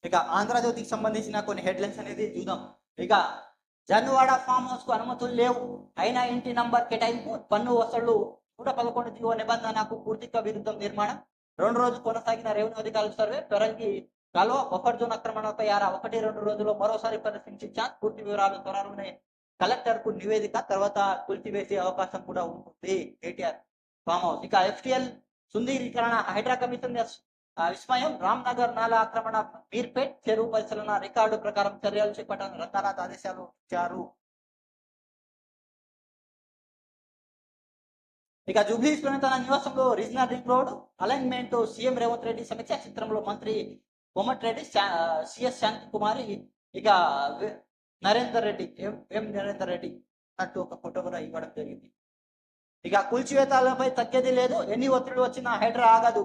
ఇక ఆంధ్రజ్యోతికి సంబంధించిన కొన్ని హెడ్లైన్స్ అనేది చూద్దాం. ఇక జన్వాడ ఫామ్ హౌస్ కు అనుమతులు లేవు, అయినా ఇంటి నంబర్ కేటాయింపు, పన్ను వసూళ్లు 111 జీవో నిబంధనకు పూర్తిగా విరుద్ధం నిర్మాణం. 2 రోజులు కొనసాగిన రెవెన్యూ అధికారుల సర్వే, పెరంగి కాలువ బఫర్ జోన్ ఆక్రమణపై 1-2 రోజుల్లో మరోసారి పరిశీలించారు. పూర్తి వివరాలు త్వరలోనే కలెక్టర్ కు నివేదిక, తర్వాత కూల్చివేసే అవకాశం కూడా ఉంటుంది. KTR farm house. ఇక ఎఫ్టిఎల్ సుందరీకరణ, హైడ్రా కమిషన్ విస్మయం, రామ్నగర్ నాలా ఆక్రమణ, మీర్పేట్ చెరువు పరిశీలన, రికార్డు ప్రకారం చర్యలు చేపట్టాలని రంగారాజ్ ఆదేశాలు ఇచ్చారు. ఇక జూబ్లీస్ లోని తన నివాసంలో regional ring road alignment CM Revanth Reddy సమీక్ష. చిత్రంలో మంత్రి కోమటిరెడ్డి, సిఎస్ శాంతి కుమారి, ఇక నరేందర్ రెడ్డి, ఎం నరేందర్ రెడ్డి అన్నట్టు ఒక ఫోటో కూడా ఇవ్వడం జరిగింది. ఇక కూల్చివేతలపై తగ్గేది లేదు, ఎన్ని ఒత్తిడి వచ్చినా హైడ్రా ఆగదు,